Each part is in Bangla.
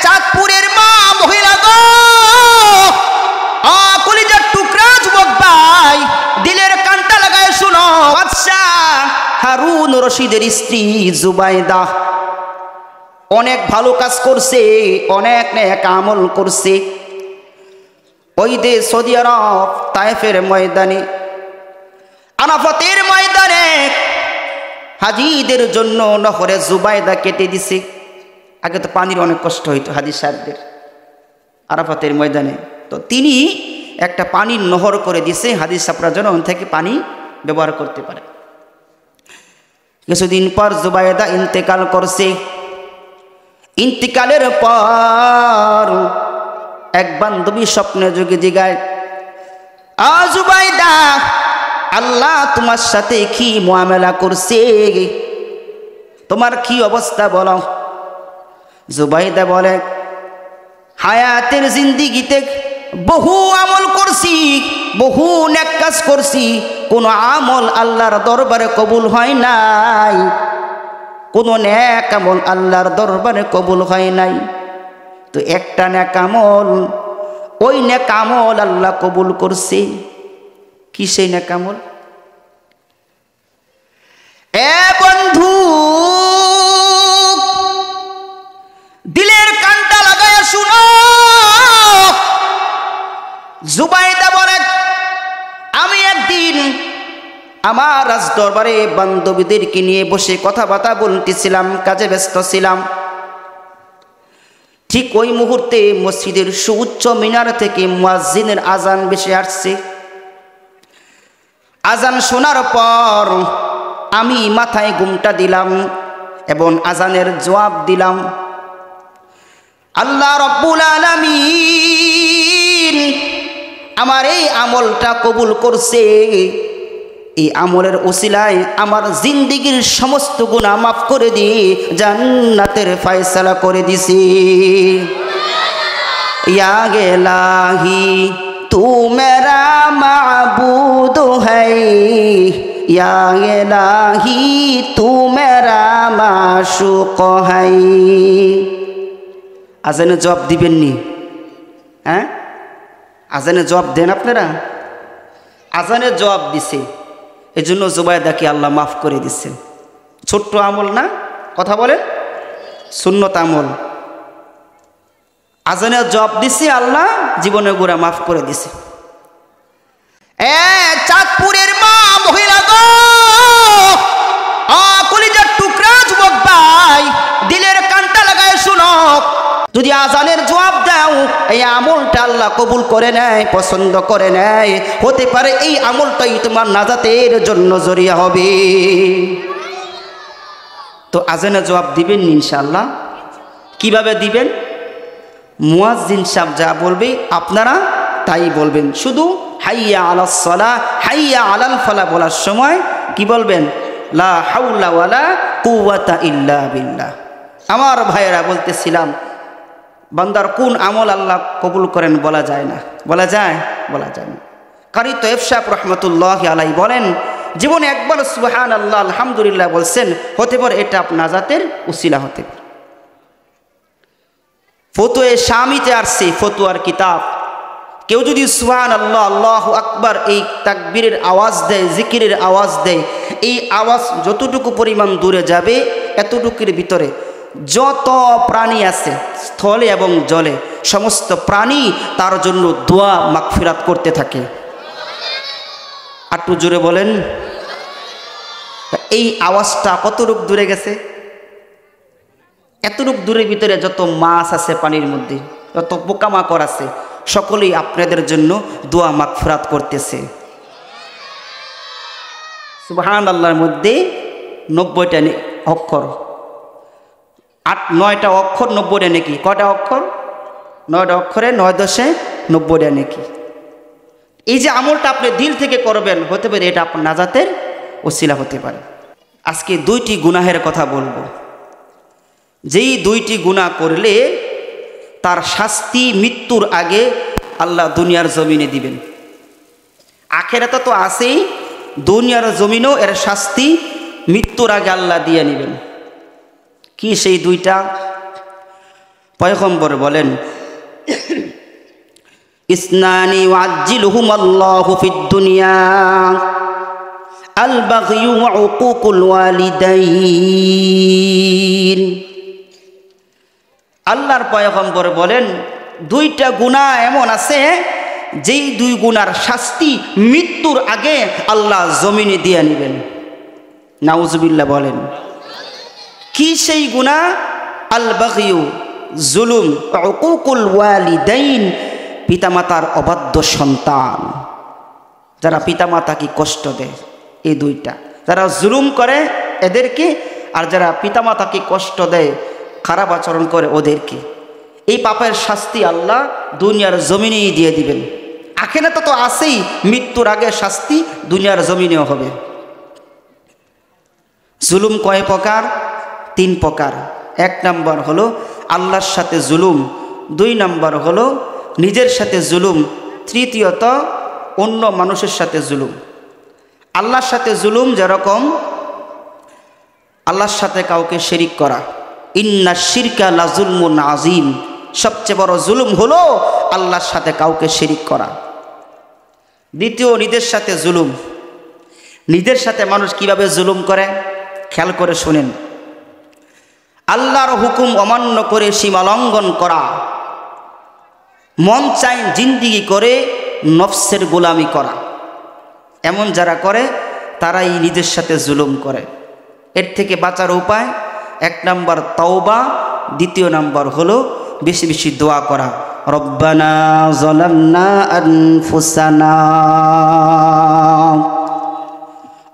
চাঁদপুরের মা মহিলা গো, কলিজার টুকরা যুবক ভাই, দিলের কানটা লাগায় শুনো। বাদশাহ হারুন রশিদের স্ত্রী জুবাইদা অনেক ভালো কাজ করছে, অনেক নেক আমল করছে। ওই দে সৌদি আরব তায়েফের ময়দানে, আরাফাতের ময়দানে হাজিদের জন্য নহরে জুবাইদা কেটে দিছে। আগে তো পানির অনেক কষ্ট হইতো হাজি সাহেবদের আরাফাতের ময়দানে, তো তিনি একটা পানির নহর করে দিছে হাজি সাহেবরা যেন ওখান থেকে পানি ব্যবহার করতে পারে। কিছুদিন পর জুবাইদা ইন্তেকাল করছে। ইন্তেকালের পর এক বান্ধবী স্বপ্নে যোগে জিগায়, জুবাইদা, আল্লাহ তোমার সাথে কি মুআমালা করছে, তোমার কি অবস্থা বলো। জুবাইদা বলে, হায়াতের জিন্দিগিতে বহু আমল করছি, বহু নেক কাজ করছি, কোন আমল আল্লাহর দরবারে কবুল হয় নাই, কোন নেক আমল আল্লাহর দরবারে কবুল হয় নাই। তো একটা নেক আমল, ওই নেক আমল আল্লাহ কবুল করছে। কি সেই নেক আমল? এ বন্ধু, দিলের কানটা লাগায় শুনো। জুবাইদা বলে, আমি একদিন আমার রাজ দরবারে বান্ধবীদেরকে নিয়ে বসে কথাবার্তা বলতেছিলাম, কাজে ব্যস্ত ছিলাম। ঠিক ওই মুহূর্তে মসজিদের সুউচ্চ মিনার থেকে মুয়াজ্জিনের আজান ভেসে আসছে। আজান শোনার পর আমি মাথায় ঘুমটা দিলাম এবং আজানের জবাব দিলাম। আল্লাহ রাব্বুল আলামিন আমার এই আমলটা কবুল করছে। এই আমলের ওসিলায় আমার জিন্দেগীর সমস্ত গুনাহ মাফ করে দিয়ে জান্নাতের ফয়সালা করে দিছি। ইয়া ইলাহি তু মেরা মাবুদ হ্যায়, ইয়া ইলাহি তু মেরা মাশুক হ্যায়। আজানে জবাব দিবেননি? হ্যাঁ, আজানে জবাব দেন আপনারা? আজানে জবাব দিছে, এজন্য জুবাইদাকে আল্লাহ মাফ করে দিচ্ছে। ছোট্ট আমল না, কথা বলেন, সুন্নত আমল। আজানে জবাব দিছে, আল্লাহ জীবনের গুনাহ মাফ করে দিছে। চাঁদপুরের মা মহিলা গো, কলিজার টুকরা যুবক ভাই, দিলের কানটা লাগায় শুনো। যদি আজানের জবাব দাও, এই আমলটা আল্লাহ কবুল করে নেয়, পছন্দ করে নেয়, হতে পারে এই আমলটাই তোমার নাজাতের জন্য জরিয়া হবে। তো আজানের জবাব দিবেন ইনশাআল্লাহ। কিভাবে দিবেন? মুয়াজ্জিন সাহেব যা বলবে আপনারা তাই বলবেন। শুধু হাইয়া আলাস সালাহ, হাইয়া আলাল ফালাহ বলার সময় কি বলবেন? লা হাওলা ওয়ালা কুওয়াতা ইল্লা বিল্লাহ। আমার ভাইয়েরা বলতেছিলাম, বান্দার কোন আমল আল্লাহ কবুল করেন বলা যায় না। বলা যায়? বলা যায় না। কারি তয়েব সাহেব রহমতুল্লাহি আলাইহি বলেন, জীবনে একবার সুবহানাল্লাহ আলহামদুলিল্লাহ বলছেন, হতে পারে এটা আপনার নাজাতের উসিলা হতে পারে। ফতোয়ে শামিতে আসছে, ফতোয়ার কিতাব, কেউ যদি সুবহানাল্লাহ আল্লাহু আকবার এই তাকবীরের আওয়াজ দেয়, জিকিরের আওয়াজ দেয়, এই আওয়াজ যতটুকু পরিমাণ দূরে যাবে, এতটুকুর ভিতরে যত প্রাণী আছে স্থলে এবং জলে, সমস্ত প্রাণী তার জন্য দোয়া মাগফিরাত করতে থাকে। একটু জোরে বলেন। এই আওয়াজটা কতটুকু দূরে গেছে? এতটুকু দূরের ভিতরে যত মাছ আছে পানির মধ্যে, যত পোকামাকড় আছে, সকলেই আপনাদের জন্য দোয়া মাগফিরাত করতেছে। সুবহানাল্লাহর মধ্যে 90টা অক্ষর, 9টা অক্ষর 90টা নেকি। কয়টা অক্ষর? 9টা অক্ষরে 9 দশে 90টা নেকি। এই যে আমলটা আপনি দিল থেকে করবেন, হতে পারে এটা আপনার নাজাতের ওসিলা হতে পারে। আজকে 2টি গুনাহের কথা বলবো, যেই 2টি গুনাহ করলে তার শাস্তি মৃত্যুর আগে আল্লাহ দুনিয়ার জমিনে দিবেন। আখেরাতে তো আছেই, দুনিয়ার জমিনেও এর শাস্তি মৃত্যুর আগে আল্লাহ দিয়ে নেবেন। কি সেই 2টা? পয়গম্বর বলেন, ইসনানি ওয়াজ্জিলুহুম আল্লাহু ফিদ দুনিয়া আল বাগয়ু ওয়া উকুকুল ওয়ালিদাইন। আল্লাহর পয়গম্বর বলেন, দুইটা গুনাহ এমন আছে যেই দুই গুনার শাস্তি মৃত্যুর আগে আল্লাহ জমিনে দিয়ে নেবেন। নাউজুবিল্লাহ বলেন। কি সেই গুনাহ? আল বাগয়ু জুলুম, উকুকুল ওয়ালিদাইন পিতামাতার অবাধ্য সন্তান, যারা পিতামাতাকে কষ্ট দেয়, এই দুইটা, যারা জুলুম করে এদেরকে, আর যারা পিতামাতাকে কষ্ট দেয়, খারাপ আচরণ করে ওদেরকে, এই পাপের শাস্তি আল্লাহ দুনিয়ার জমিনেই দিয়ে দিবেন। আখিরাতে তো আছেই, মৃত্যুর আগে শাস্তি দুনিয়ার জমিনেও হবে। জুলুম কয় প্রকার? 3 প্রকার। 1 নম্বর হলো আল্লাহর সাথে জুলুম, 2 নম্বর হলো নিজের সাথে জুলুম, তৃতীয়ত অন্য মানুষের সাথে জুলুম। আল্লাহর সাথে জুলুম যেরকম আল্লাহর সাথে কাউকে শিরিক করা, ইন্না শিরকা লাযুলমুন আযীম, সবচেয়ে বড় জুলুম হলো আল্লাহর সাথে কাউকে শিরিক করা। দ্বিতীয়, নিজের সাথে জুলুম। নিজের সাথে মানুষ কিভাবে জুলুম করে খেয়াল করে শুনেন। আল্লাহর হুকুম অমান্য করে সীমা লঙ্ঘন করা, মন চাই জিন্দিগি করে নফসের গোলামি করা, এমন যারা করে তারাই নিজের সাথে জুলুম করে। এর থেকে বাঁচার উপায় 1 নম্বর তাওবা, 2 নম্বর হলো বেশি বেশি দোয়া করা। রব্বানা যালামনা আনফুসানা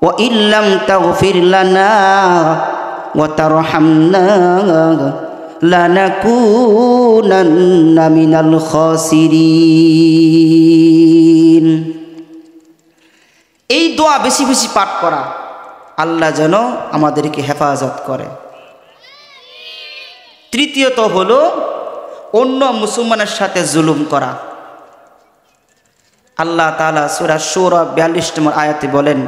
ওয়া ইল্লাম তাগফির লানা ওয়া তারহামনা লানাকুনান্না মিনাল খাসিরিন। এই দোয়া বেশি বেশি পাঠ করা, আল্লাহ যেন আমাদেরকে হেফাজত করে। তৃতীয়ত হলো অন্য মুসলমানের সাথে জুলুম করা। আল্লাহ তাআলা সূরা শুরা 42 নম্বর আয়াতে বলেন,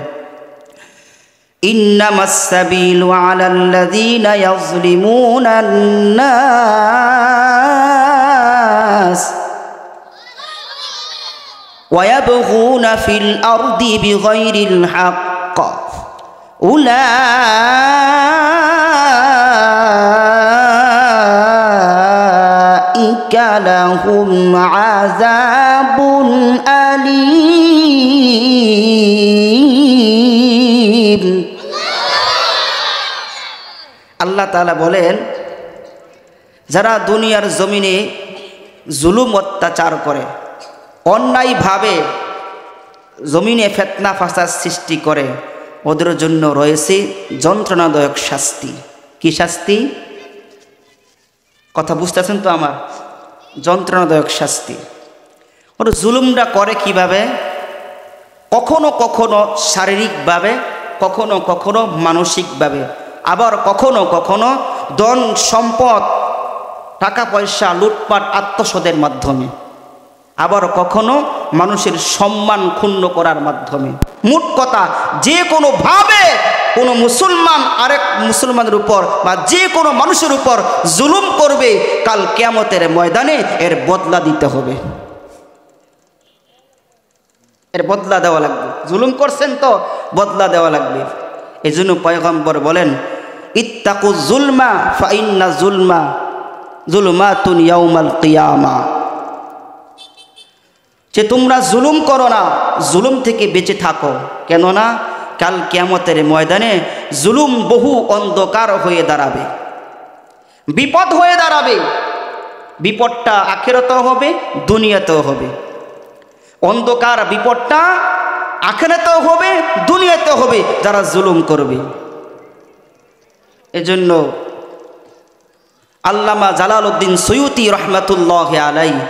ইন্নামাস সাবিলু আলাল্লাযীনা ইয়াযলিমুনান নাস ওয়া ইয়াবগুনা ফিল আরদি বিগাইরিল হক উলাইকা লাহুম আযাবুন আলীম। আল্লাহ তাআলা বলেন, যারা দুনিয়ার জমিনে জুলুম অত্যাচার করে, অন্যায়ভাবে জমিনে ফিতনা ফাসাদ সৃষ্টি করে, ওদের জন্য রয়েছে যন্ত্রণাদায়ক শাস্তি। কি শাস্তি? কথা বুঝতেছেন তো আমার? যন্ত্রণাদায়ক শাস্তি। ওরা জুলুমটা করে কিভাবে? কখনো কখনো শারীরিকভাবে, কখনো কখনো মানসিকভাবে, আবার কখনো কখনো ধন সম্পদ টাকা পয়সা লুটপাট আত্মসাতের মাধ্যমে, আবার কখনো মানুষের সম্মান ক্ষুণ্ণ করার মাধ্যমে। মোট কথা, যে কোনোভাবে কোনো মুসলমান আরেক মুসলমানের উপর বা যে কোনো মানুষের উপর জুলুম করবে, কাল কিয়ামতের ময়দানে এর বদলা দিতে হবে, এর বদলা দেওয়া লাগবে। জুলুম করছেন তো বদলা দেওয়া লাগবে। এই জন্য পয়গম্বর বলেন, ইত্তাকু জুলমা ফা ইন্না জুলমা জুলুমাতুন ইয়াউমাল কিয়ামা, যে তোমরা জুলুম করো না, জুলুম থেকে বেঁচে থাকো, কেননা কাল কিয়ামতের ময়দানে জুলুম বহু অন্ধকার হয়ে দাঁড়াবে, বিপদ হয়ে দাঁড়াবে। বিপদটা আখিরাতেও হবে, দুনিয়াতেও হবে। অন্ধকার বিপদটা আখিরাতেও হবে, দুনিয়াতেও হবে যারা জুলুম করবে। এজন্য আল্লামা জালালউদ্দিন সৈয়ুতি রহমাতুল্লাহি আলাইহি,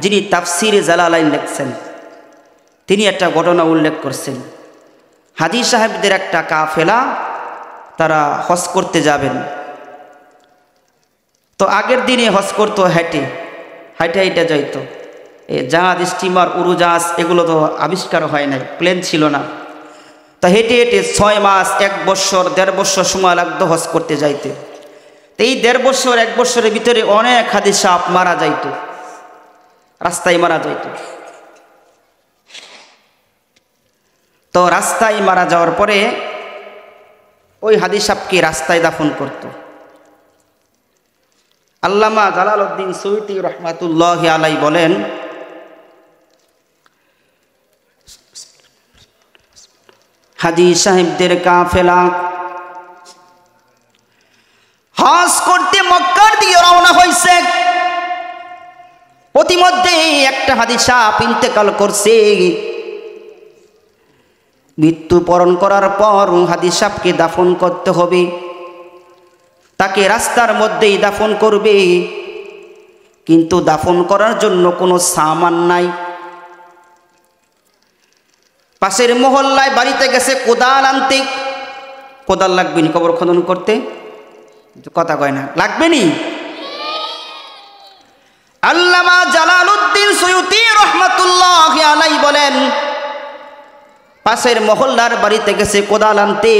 যিনি তাফসিরে জালালাইন লিখছেন, তিনি একটা ঘটনা উল্লেখ করছেন। হাজী সাহেবদের একটা কাফেলা, তারা হজ করতে যাবেন। তো আগের দিনে হজ করতো হেঁটে হাইটে হাইটে যাইতো। এই জাহাজ, স্টিমার, উড়োজাহাজ এগুলো তো আবিষ্কার হয় নাই, প্লেন ছিল না। তা হেঁটে হেঁটে 6 মাস, 1 বছর, 1.5 বছর সময় লাগতো হজ করতে যাইতে। এই 1.5 বছর 1 বছরের ভিতরে অনেক হাদিস সাপ মারা যাইত, রাস্তায় মারা যাইত। তো রাস্তায় মারা যাওয়ার পরে ওই হাদিস সাপকে রাস্তায় দাফন করত। আল্লামা জালালউদ্দিন সুয়ুতী রহমাতুল্লাহি আলাইহি বলেন, হাজী সাহেবদের কাফেলা হজ করতে মক্কার দিকে রওনা হয়েছে। প্রতিমধ্যে একটা হাজী সাহেব ইন্তেকাল করছে। মৃত্যুবরণ করার পর হাজী সাহেবকে দাফন করতে হবে, তাকে রাস্তার মধ্যেই দাফন করবে, কিন্তু দাফন করার জন্য কোনো সামান নাই। পাশের মহল্লায় বাড়িতে গেছে কোদাল আনতে। কোদাল লাগবে নি কবর খনন করতে? কথা কয় না, লাগবে নি? আল্লামা জালালউদ্দিন সুয়ুতী রহমাতুল্লাহি আলাইহি বলেন, পাশের মহল্লার বাড়িতে গেছে কোদাল আনতে,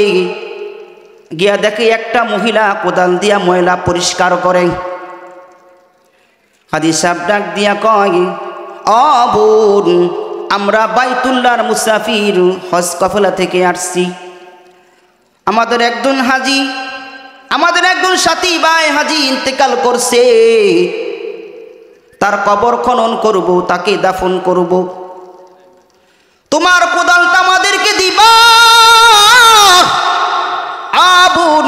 গিয়া দেখে একটা মহিলা কোদাল দিয়া ময়লা পরিষ্কার করে। হাজী সাহেব ডাক দিয়া কয়, ও বোন, আমরা বাইতুল্লাহর মুসাফির, হজ কাফেলা থেকে আসছি। আমাদের একজন হাজী, আমাদের একজন সাথী ভাই হাজী ইন্তেকাল করছে, তার কবর খনন করব, তাকে দাফন করব। তোমার কোদালটা আমাদেরকে দিবা। আবুন,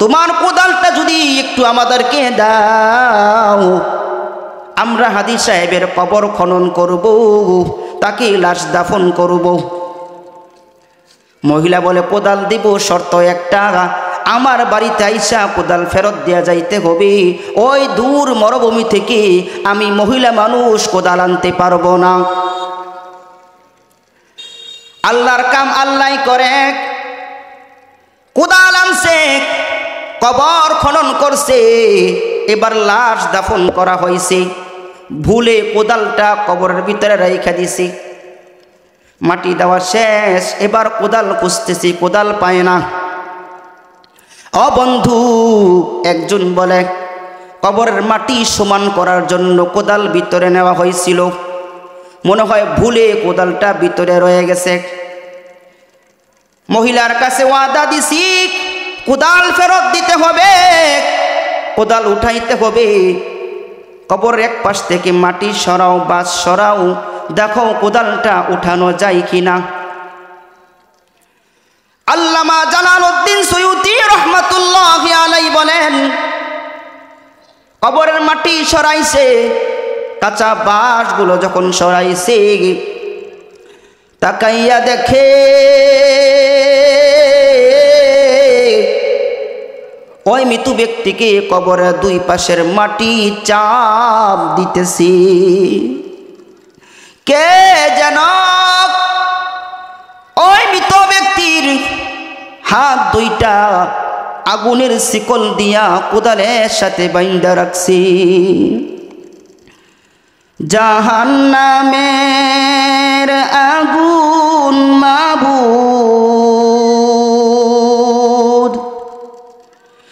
তোমার কোদালটা যদি একটু আমাদেরকে দাও, আমরা হাজী সাহেবের কবর খনন করব, তাকে লাশ দাফন করব। মহিলা বলে, কোদাল দিব, শর্ত একটা, আমার বাড়িতে আইসা কোদাল ফেরত দেয়া যাইতে হবে। ওই দূর মরুভূমি থেকে আমি মহিলা মানুষ কোদাল আনতে পারবো না। আল্লাহর কাম আল্লাহ করে। কোদাল আনছে, কবর খনন করছে, এবার লাশ দাফন করা হয়েছে। ভুলে কোদালটা কবরের ভিতরে রেখে দিছে। মাটি দেওয়া শেষ, এবার কোদাল খুঁজতেছি, কোদাল পায় না। ও বন্ধু, একজন বলে, কবরের মাটি সমান করার জন্য কোদাল ভিতরে নেওয়া হয়েছিল, মনে হয় ভুলে কোদালটা ভিতরে রয়ে গেছে। মহিলার কাছে ওয়াদা দিছি, কোদাল ফেরত দিতে হবে, কোদাল উঠাইতে হবে। কবরের এক পাশ থেকে মাটি সরাও, বাস সরাও, দেখো কোদালটা উঠানো যায় কিনা। আল্লামা জালালউদ্দিন সুয়ুতী রহমাতুল্লাহি আলাইহি বলেন, কবরের মাটি সরাইছে, কাঁচা বাঁশগুলো যখন সরাইছে, তাকাইয়া দেখে ওই মৃত ব্যক্তিকে কবরের দুই পাশের মাটি চাপ দিতেছি। কে যেন ওই মৃত ব্যক্তির হাত দুইটা আগুনের শিকল দিয়া কোদালের সাথে বাইন্ধা রাখছি। জাহান্নামের আগুন মাবুদ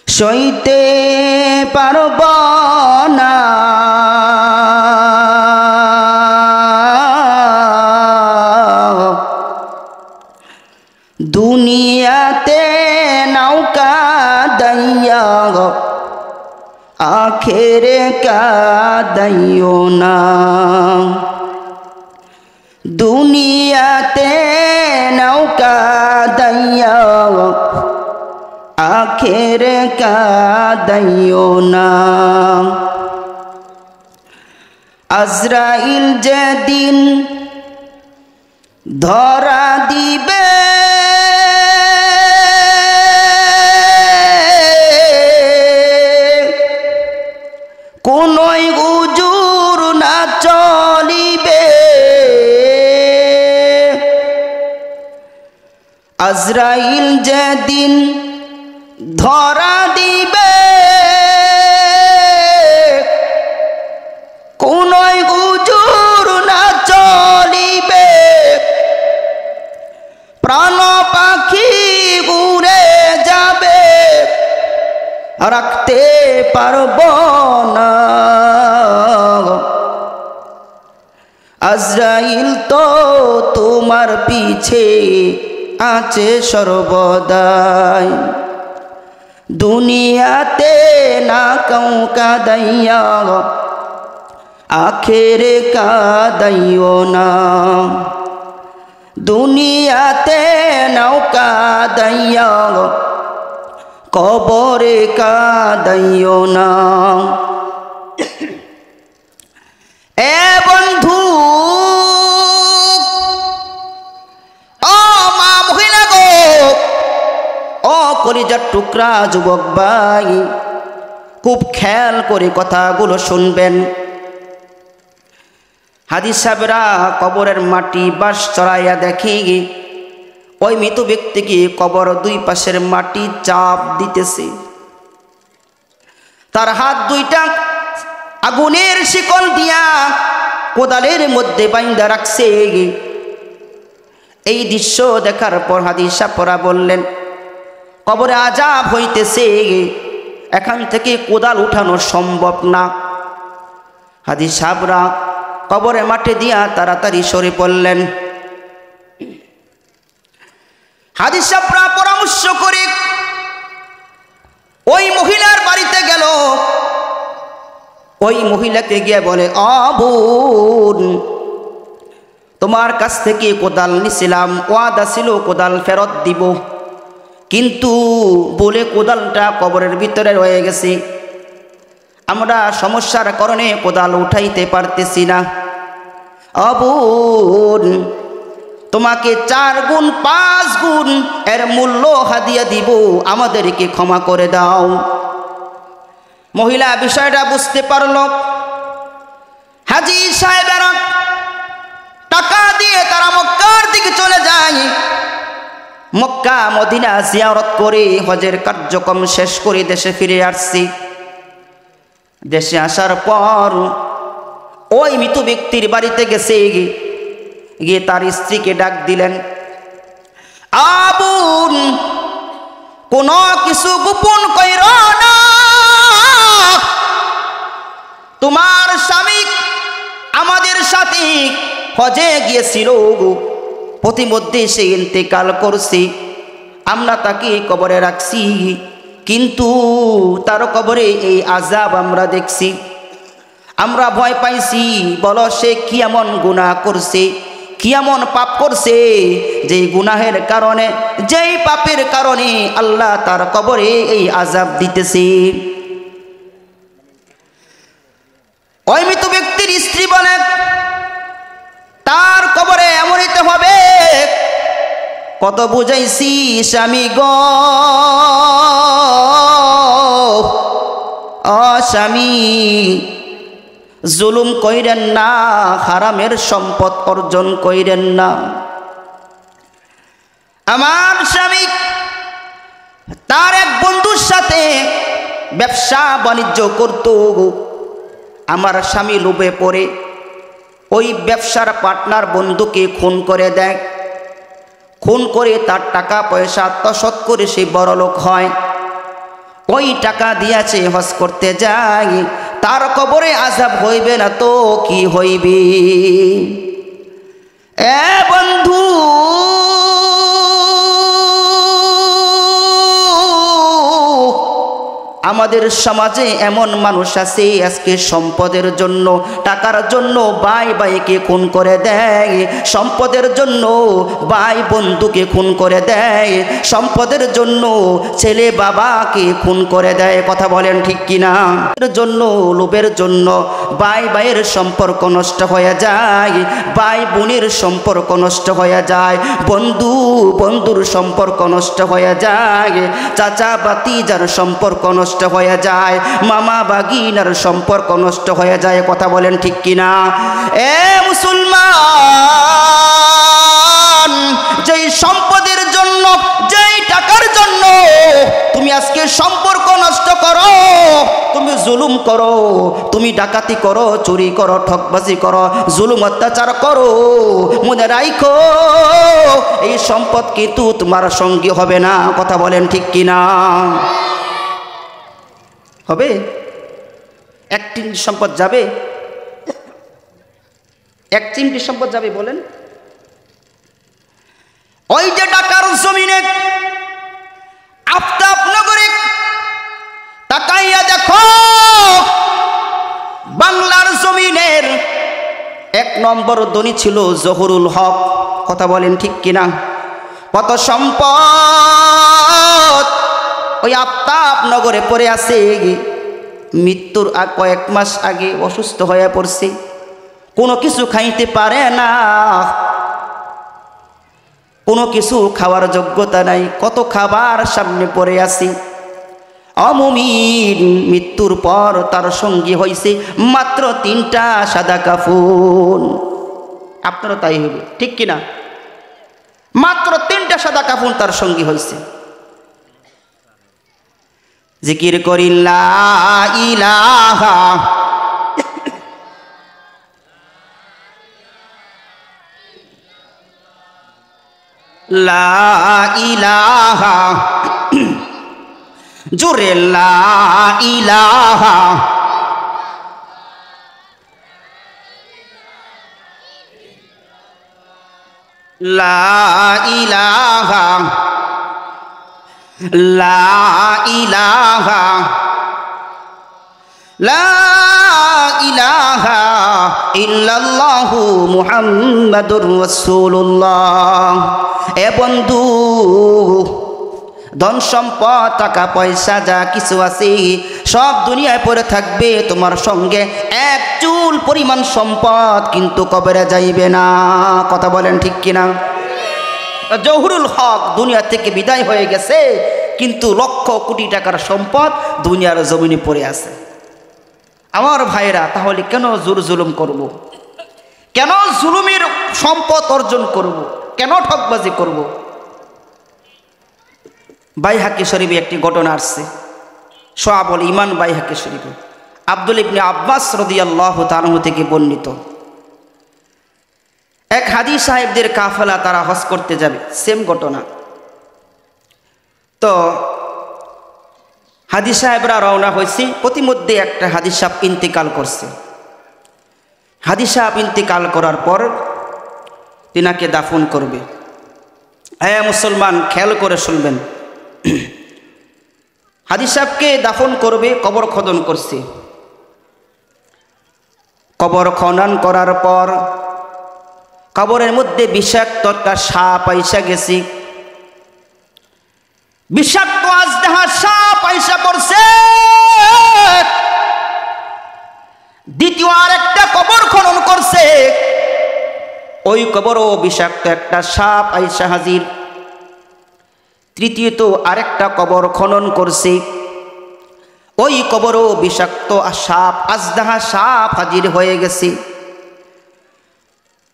সইতে পারব না, দুনিয়াতে নৌকা দাইয়া আখেরে কাদাইও না, দুনিয়াতে নৌকা দাইয়া আখেরে কাদাইও না। আজরাইল যেদিন ধরা দিবে, কোনই উজুর না চলিবে। আজরাইল যেদিন ধরা দিবে, কোনই উজুর না চলিবে। প্রাণ পাখি উড়ে যাবে, রাখতে পারব না। আজরাইল তো তোমার পিছে আছে সর্বদাই, দুনিয়াতে না কাউ কাদাইয়া আখেরে কাদাইও না। দুনিয়াতে নাও কাদাইয়া কবরে কাদাইও না। এ বন্ধু ও মা মহিলা গো, ও কলিজার টুকরা যুবক ভাই, খুব খেয়াল করে কথাগুলো শুনবেন। হাজি সাহেবরা কবরের মাটি বাস চড়াইয়া দেখে ওই মৃত ব্যক্তিকে কবর দুই পাশের মাটি চাপ দিতেছে। তার হাত দুইটা আগুনের শিকল দিয়া কোদালের মধ্যে বাইন্ধা রাখছে। এই দৃশ্য দেখার পর হাজি সাহেবরা বললেন, কবরে আযাব হইতেছে, এখান থেকে কোদাল উঠানো সম্ভব না। হাজি সাহেবরা কবরে মাটি দিয়া তাড়াতাড়ি সরে পড়লেন। হাজি সাহেবরা পরামর্শ করে ওই মহিলার বাড়িতে গেল। ওই মহিলাকে গিয়ে বলে, বোন, তোমার কাছ থেকে কোদাল নিছিলাম, ওয়াদা ছিল কোদাল ফেরত দিব, কিন্তু বলে কোদালটা কবরের ভিতরে রয়ে গেছে। আমরা সমস্যার কারণে কোদাল উঠাইতে পারতেছি না। বোন, তোমাকে 4 গুণ 5 গুণ এর মূল্য হাদিয়া দিব, আমাদেরকে ক্ষমা করে দাও। মহিলা বিষয়টা বুঝতে পারল। হাজি সাহেবেরা টাকা দিয়ে তারা মক্কার দিকে চলে যায়। মক্কা মদিনা জিয়ারত করে হজের কার্যক্রম শেষ করে দেশে ফিরে আসছি। দেশে আসার পর ওই মৃত ব্যক্তির বাড়িতে গেছে, গিয়ে তার স্ত্রীকে ডাক দিলেন, আবুন, কোনো কিছু গোপন কইর না, তোমার স্বামী আমাদের সাথে হজে গিয়েছিল, প্রতিমধ্যে সে ইন্তেকাল করছে, আমরা তাকে কবরে রাখছি, কিন্তু তার কবরে এই আযাব আমরা দেখছি, আমরা ভয় পাইছি। বলো সে কি এমন গুনাহ করছে, কি এমন পাপ করছে, যেই গুনাহের কারণে, যেই পাপের কারণে আল্লাহ তার কবরে এই আযাব দিতেছে। ওই মৃত ব্যক্তির স্ত্রী বলে, তার কবরে এমন হইতে হবে, কত বুঝাইছি স্বামী গো, স্বামী জুলুম কইরেন না, হারামের সম্পদ অর্জন কইরেন না। আমার স্বামী তার এক বন্ধুর সাথে ব্যবসা বাণিজ্য করত। আমার স্বামী লোভে পড়ে ওই ব্যবসার পার্টনার বন্ধুকে খুন করে দেয়। খুন করে তার টাকা পয়সা আত্মসাৎ করে সে বড়লোক হয়। ওই টাকা দিয়েছে, হজ করতে যায়, তার কবরে আযাব হইবে না তো কি হইবে? এ বন্ধু, আমাদের সমাজে এমন মানুষ আছে আজকে সম্পদের জন্য, টাকার জন্য ভাই ভাইকে খুন করে দেয়, সম্পদের জন্য ভাই বন্ধুকে খুন করে দেয়, সম্পদের জন্য ছেলে বাবাকে খুন করে দেয়। কথা বলেন ঠিক কিনা? এর জন্য, লোভের জন্য ভাই ভাইয়ের সম্পর্ক নষ্ট হয়ে যায়, ভাই বোনের সম্পর্ক নষ্ট হয়ে যায়, বন্ধু বন্ধুর সম্পর্ক নষ্ট হয়ে যায়, চাচা ভাতিজার সম্পর্ক নষ্ট হয়ে যায়, মামা বাগিনার সম্পর্ক নষ্ট হয়ে যায়। কথা বলেন ঠিক কিনা? এ মুসলমান, যেই সম্পদের জন্য, যেই টাকার জন্য তুমি আজকে সম্পর্ক নষ্ট করো, তুমি জুলুম করো, তুমি ডাকাতি করো, চুরি করো, ঠকবাজি করো, জুলুম অত্যাচার করো, মনে রাখো এই সম্পদ কিন্তু তোমার সঙ্গী হবে না। কথা বলেন ঠিক কিনা? হবে? 1 চিমটি সম্পদ যাবে? 1 চিমটি সম্পদ যাবে বলেন? ওই যে ঢাকার জমিনে আফতাবনগরে তাকাইয়া দেখো, বাংলার জমিনের 1 নম্বর ধনী ছিল জহুরুল হক। কথা বলেন ঠিক কিনা? কত সম্পদ ওই আফতাবনগরে পড়ে আছে। মৃত্যুর কয়েক মাস আগে অসুস্থ হয়ে পড়ছে, কোনো কিছু খাইতে পারে না, কোনো কিছু খাওয়ার যোগ্যতা নাই, কত খাবার সামনে পড়ে আছে। অমুমিন মৃত্যুর পর তার সঙ্গী হয়েছে মাত্র 3টা সাদা কাফন। আপনারও তাই হবে ঠিক কিনা? মাত্র 3টা সাদা কাফন তার সঙ্গী হয়েছে। জিকির করি লা ইলাহা লা ইলাহা, জোরে লা ইলাহা, লা ইলাহা, লা ইলাহা, লা ইলাহা ইল্লাল্লাহু মুহাম্মাদুর রাসূলুল্লাহ। এ বন্ধু, ধন সম্পদ টাকা পয়সা যা কিছু আছে সব দুনিয়ায় পড়ে থাকবে, তোমার সঙ্গে 1 চুল পরিমাণ সম্পদ কিন্তু কবরে যাইবে না। কথা বলেন ঠিক কিনা? জহুরুল হক দুনিয়া থেকে বিদায় হয়ে গেছে, কিন্তু লক্ষ কোটি টাকার সম্পদ দুনিয়ার জমিনে পড়ে আছে। আমার ভাইরা, তাহলে কেন জুলুম করব? কেন জুলুমের সম্পদ অর্জন করব? কেন ঠকবাজি করব? বাইহাকি শরীফে একটি ঘটনা আসছে, সোয়াবুল ঈমান বাইহাকি শরীফে আব্দুল ইবনে আব্বাস রাদিয়াল্লাহু তাআলা থেকে বর্ণিত। এক হাজী সাহেবদের কাফেলা, তারা হজ করতে যাবে, সেম ঘটনা। তো হাজী সাহেবরা রওনা হয়েছে, প্রতিমধ্যে একটা হাজী সাহেব ইন্তেকাল করছে। হাজী সাহেব ইন্তেকাল করার পর তিনাকে দাফন করবে। হ্যাঁ মুসলমান, খেয়াল করে শুনবেন, হাজী সাহেবকে দাফন করবে, কবর খনন করছে। কবর খনন করার পর কবরের মধ্যে বিষাক্ত একটা সাপ আইসা গেছে, বিষাক্ত আজদাহা সাপ আইসা পড়ছে। দ্বিতীয় আরেকটা কবর খনন করছে, ওই কবরও বিষাক্ত একটা সাপ আইসা হাজির। তৃতীয়ত আরেকটা কবর খনন করছে, ওই কবরও বিষাক্ত সাপ আজদাহা সাপ হাজির হয়ে গেছে।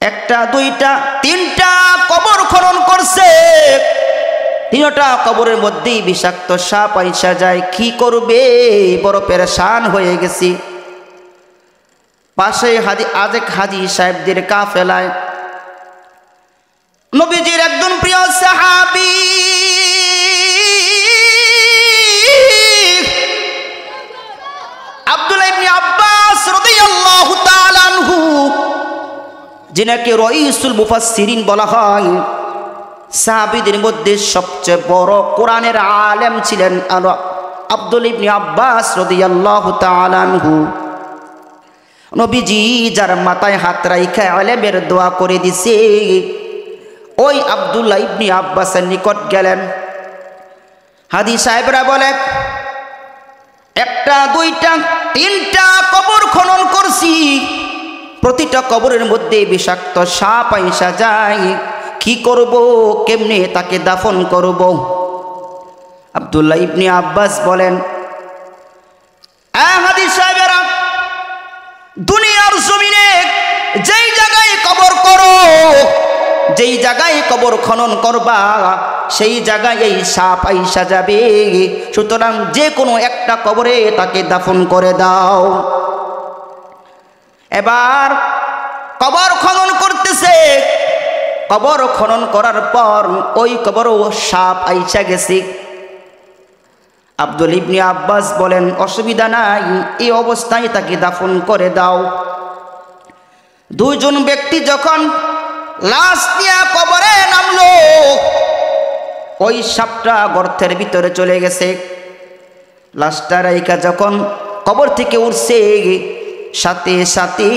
1টা 2টা 3টা কবর খনন করছে, 3টা কবরের মধ্যেই বিষাক্ত সাপ আইসা যায়। কি করবে, বড় পেরেশান হয়ে গেছে। পাশে আরেক হাজী সাহেবদের কাফেলায় নবীজির একজন প্রিয় সাহাবী আব্দুল্লাহ ইবনে আব্বাস রাদিয়াল্লাহু তাআলা আনহু, যিনাকে রাইসুল মুফাসসিরিন বলা হয়, সাহাবীদের মধ্যে সবচেয়ে বড় কোরআনের আলেম ছিলেন আব্দুল্লাহ ইবনে আব্বাস রাদিয়াল্লাহু তাআলা আনহু। নবীজি যার মাথায় হাত রাইখা ইলমের দোয়া করে দিছে, ওই আব্দুল্লাহ ইবনে আব্বাসের নিকট গেলেন। হাজী সাহেবরা বলে, 1টা 2টা 3টা কবর খনন করছি, প্রতিটা কবরের মধ্যে বিষাক্ত সাপ আইসা যায়। কি করব, কেমনে তাকে দাফন করব? আব্দুল্লাহ ইবনে আব্বাস বলেন, হাজী সাহেবেরা, দুনিয়ার জমিনে যেই জায়গায় কবর করো, যেই জায়গায় কবর খনন করবা, সেই জায়গায় এই সাপ আইসা যাবে। সুতরাং যে কোনো একটা কবরে তাকে দাফন করে দাও। এবার কবর খনন করতেছে, কবর খনন করার পর ওই কবরও সাপ আইসা গেছে। আব্দুল ইবনে আব্বাস বলেন, অসুবিধা নাই, এই অবস্থায় তাকে দাফন করে দাও। দুইজন ব্যক্তি যখন লাশ নিয়ে কবরে নামলো, ওই সাপটা গর্তের ভিতরে চলে গেছে। লাশটা রাইকা যখন কবর থেকে উঠছে, সাথে সাথে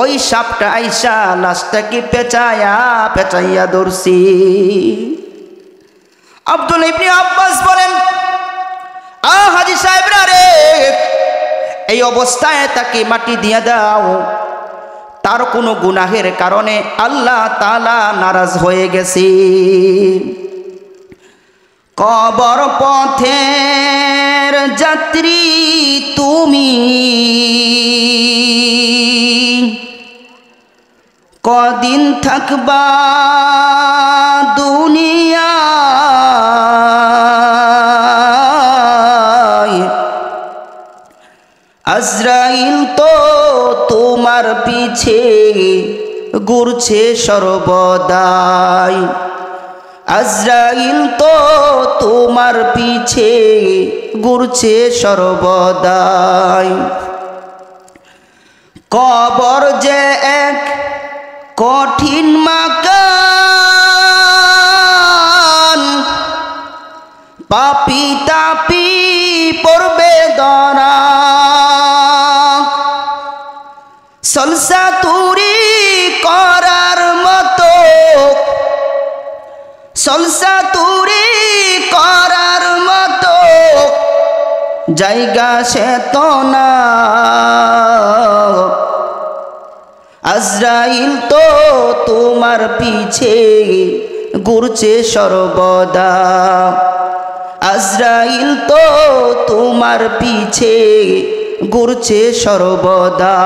ওই সাপটা আইসা লাশটাকে পেঁচাইয়া ধরছি। আব্দুল ইবনে আব্বাস বলেন, হাজী সাহেবরা রে, এই অবস্থায় তাকে মাটি দিয়ে দাও, তার কোনো গুনাহের কারণে আল্লাহ তাআলা নারাজ হয়ে গেছে। কবর পথের যাত্রী তুমি, কদিন থাকবা দুনিয়ায়, আজরাইল তো তোমার পিছে ঘুরছে সর্বদাই, আজরাইল তো তোমার পিছে ঘুরছে সর্বদাই। কবর যে এক কঠিন মাকান, পাপী তাপী পড়বে ধরা, সলসা তুরি করার মতো, সলসা তুরি করার মতো জায়গা সে তো না, আজরাইল তো তোমার পিছে ঘুরছে সর্বদা, আজরাইল তো তোমার পিছে ঘুরছে সর্বদা।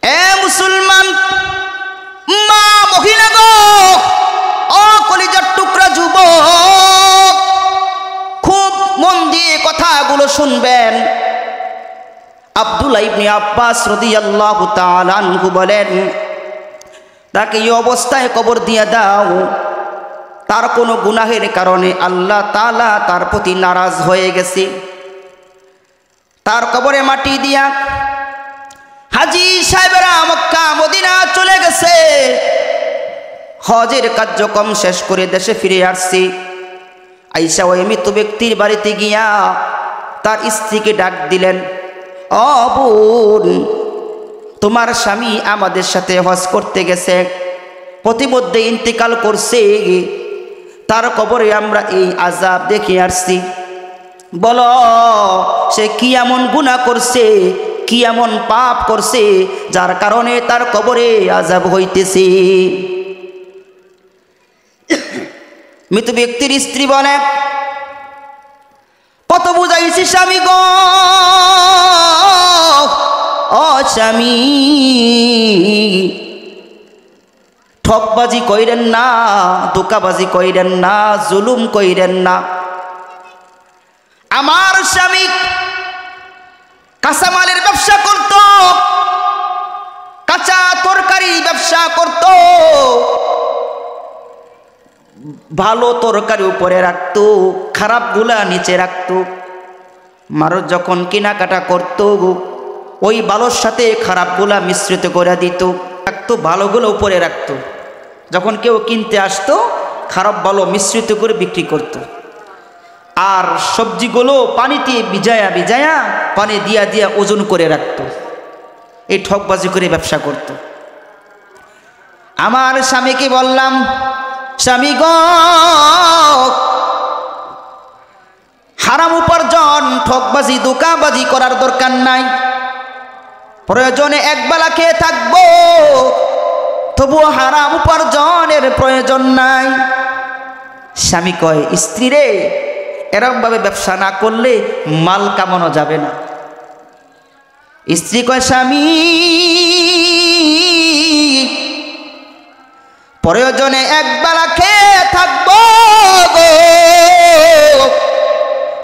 এ মুসলমান মা মহিলা গো, ও কলিজার টুকরা যুবক, খুব মন দিয়ে কথাগুলো শুনবেন। আব্দুল্লাহ ইবনে আব্বাস রাদিয়াল্লাহু তাআলা আনহু বলেন, তাকে এই অবস্থায় কবর দিয়ে দাও, তার কোনো গুনাহের কারণে আল্লাহ তাআলা তার প্রতি নারাজ হয়ে গেছে। তার কবরে মাটি দিয়া হাজী সাহেবরা মক্কা মদিনা চলে গেছে, হজের কার্যক্রম শেষ করে দেশে ফিরে আসছে। আইসা ওই মৃত ব্যক্তির বাড়িতে গিয়া তার স্ত্রীকে ডাক দিলেন, ও বোন, তোমার স্বামী আমাদের সাথে হজ করতে গেছে, প্রতিমধ্যে ইন্তেকাল করছে, তার কবরে আমরা এই আযাব দেখে আসছি, বলো সে কি এমন গুনাহ করছে, কি এমন পাপ করছে যার কারণে তার কবরে আযাব হইতেছে। মৃত ব্যক্তির স্ত্রী বলে, কত বুঝাইছি স্বামী গো, ও স্বামী, ঠকবাজি কইরেন না, ধোঁকাবাজি কইরেন না, জুলুম কইরেন না। আমার স্বামী কাঁচামালের ব্যবসা করত, কাঁচা তরকারি ব্যবসা করত, ভালো তরকারি উপরে রাখতো, খারাপগুলা নিচে রাখতো। মানুষ যখন কেনাকাটা করত, ওই ভালোর সাথে খারাপগুলা মিশ্রিত করে দিত, রাখতো, ভালোগুলো উপরে রাখতো। যখন কেউ কিনতে আসতো, খারাপ ভালো মিশ্রিত করে বিক্রি করত। আর সবজিগুলো পানিতে ভিজায়া ভিজায়া পানি দিয়া দিয়া ওজন করে রাখত। এই ঠকবাজি করে ব্যবসা করত। আমার স্বামীকে বললাম, স্বামী গো, হারাম উপার্জন, ঠকবাজি ধোঁকাবাজি করার দরকার নাই, প্রয়োজনে একবেলা খেয়ে থাকবো, তবুও হারাম উপার্জনের প্রয়োজন নাই। স্বামী কয়, স্ত্রী রে, এরকম ভাবে ব্যবসা না করলে মাল কামানো যাবে না। স্ত্রী কয়, স্বামী, প্রয়োজনে একবেলা খেয়ে থাকবো গো,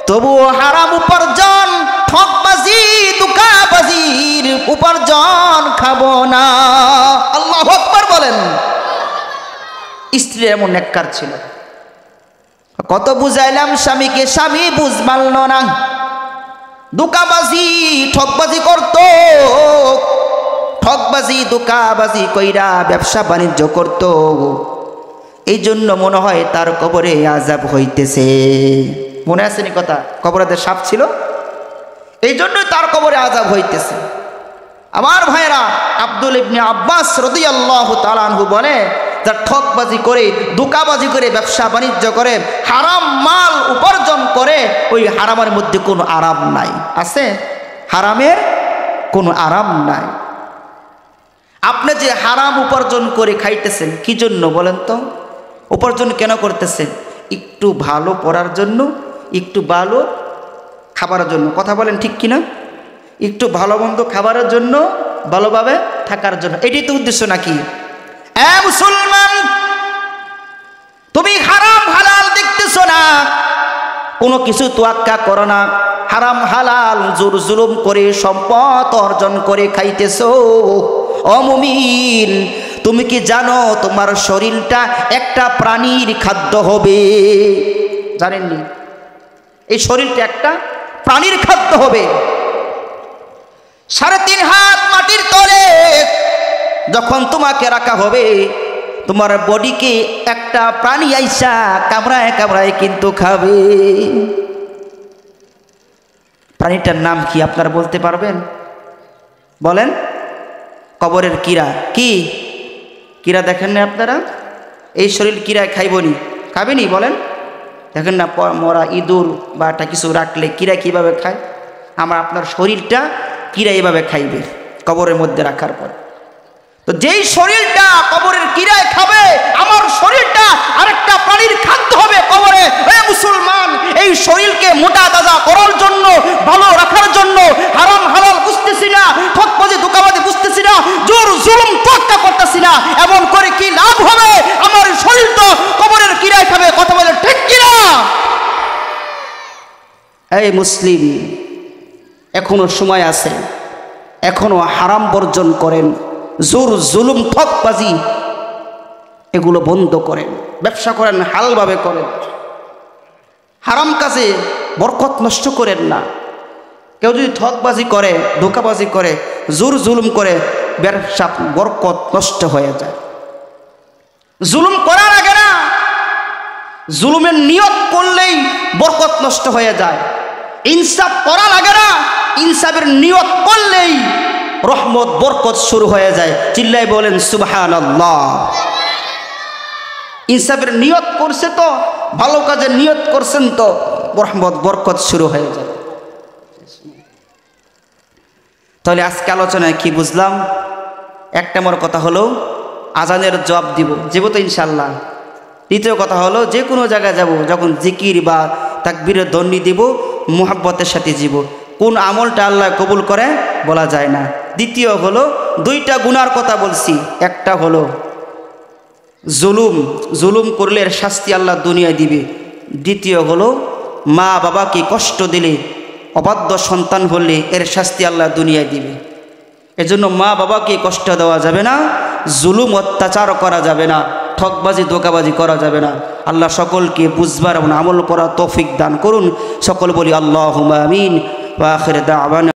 তবুও হারাম উপার্জন, ঠকবাজি ধোঁকাবাজির উপার্জন খাবো না। আল্লাহু আকবার বলেন। স্ত্রী এমন নেককার ছিল, কত বুঝাইলাম স্বামীকে, স্বামী বুঝ মানল না। ধোঁকাবাজি ঠকবাজি করত, ঠকবাজি ধোঁকাবাজি কইরা ব্যবসা বাণিজ্য করত। এই জন্য মনে হয় তার কবরে আযাব হইতেছে। মনে আছে নি কথা? কবরেতে সাপ ছিল, এই জন্য তার কবরে আযাব হইতেছে। আমার ভাইরা, আব্দুল ইবনে আব্বাস রাদিয়াল্লাহু তাআলা আনহু বলে, যার ঠকবাজি করে ধোঁকাবাজি করে ব্যবসা বাণিজ্য করে হারাম মাল উপার্জন করে, ওই হারামের মধ্যে কোনো আরাম নাই। আছে? হারামের কোনো আরাম নাই। আপনি যে হারাম উপার্জন করে খাইতেছেন কি জন্য বলেন তো? উপার্জন কেন করতেছেন? একটু ভালো পড়ার জন্য, একটু ভালো খাবারের জন্য। কথা বলেন ঠিক কিনা? একটু ভালো মন্দ খাবারের জন্য, ভালোভাবে থাকার জন্য। এটাই তো উদ্দেশ্য নাকি? মুসলমান, তুমি হারাম হালাল দেখতেছো না, কোনো কিছু তোয়াক্কা করো না। হারাম হালাল জোর জুলুম করে সম্পদ অর্জন করে খাইতেছো। ও মুমিন, তুমি কি জানো তোমার শরীরটা একটা প্রাণীর খাদ্য হবে? জানেননি? এই শরীরটা একটা প্রাণীর খাদ্য হবে। 3.5 হাত মাটির তলে যখন তোমাকে রাখা হবে, তোমার বডিকে একটা প্রাণী আইসা কামড়ায় কামড়ায় কিন্তু খাবে। প্রাণীটার নাম কি আপনারা বলতে পারবেন? বলেন। কবরের কীরা। কি কীরা দেখেন না আপনারা? এই শরীর কীরা খাইবনি, খাবেনি? বলেন। দেখেন না মরা ইঁদুর বা একটা কিছু রাখলে কীরা কীভাবে খায়? আমার আপনার শরীরটা কীরা এভাবে খাইবে কবরের মধ্যে রাখার পর। তো যেই শরীরটা কবরের কীরায় খাবে, আমার শরীরটা আরেকটা প্রাণীর খাদ্য হবে কবরে। মুসলমান, এই শরীরকে মোটা তাজা করার জন্য, ভালো রাখার জন্য হারাম হালাল বুঝতেছি না, ঠকবাজি ধোঁকাবাজি বুঝতেছি না, জোর জুলুম তোয়াক্কা করতেছি না, এমন করে কি লাভ হবে? আমার শরীর তো কবরের কীরায় খাবে। কথা বলে ঠিক কিনা? এই মুসলিম, এখনো সময় আছে, এখনো হারাম বর্জন করেন। জোর জুলুম ঠকবাজি এগুলো বন্ধ করেন। ব্যবসা করেন, হালালভাবে করেন। হারাম কাজে বরকত নষ্ট করেন না। কেউ যদি ঠকবাজি করে, ধোঁকাবাজি করে, জোর জুলুম করে, ব্যবসা বরকত নষ্ট হয়ে যায়। জুলুম করা লাগে না, জুলুমের নিয়ত করলেই বরকত নষ্ট হয়ে যায়। ইনসাফ করা লাগে না, ইনসাফের নিয়ত করলেই রহমত বরকত শুরু হয়ে যায়। চিল্লাই বলেন সুবহানাল্লাহ। ইনসাফের নিয়ত করছে তো, ভালো কাজের নিয়ত করছেন তো, রহমত বরকত শুরু হয়ে যায়। তাহলে আজকে আলোচনায় কি বুঝলাম? একটা আমার কথা হলো আজানের জবাব দিব তো ইনশাল্লাহ। দ্বিতীয় কথা হলো যে কোনো জায়গায় যাব, যখন জিকির বা তাকবীরের ধ্বনি দিব, মুহাব্বতের সাথে যাব। কোন আমলটা আল্লাহ কবুল করে বলা যায় না। দ্বিতীয় হলো 2টা গুনার কথা বলছি। একটা হলো জুলুম করলে এর শাস্তি আল্লাহ দুনিয়ায় দিবে। দ্বিতীয় হলো মা বাবাকে কষ্ট দিলে, অবাধ্য সন্তান হলে এর শাস্তি আল্লাহ দুনিয়ায় দিবে। এজন্য মা বাবাকে কষ্ট দেওয়া যাবে না, জুলুম অত্যাচার করা যাবে না, ঠকবাজি ধোঁকাবাজি করা যাবে না। আল্লাহ সকলকে বুঝবার এবং আমল করা তৌফিক দান করুন। সকল বলি আল্লাহুম্মা আমিন। ওয়া আখির দাওয়ানা।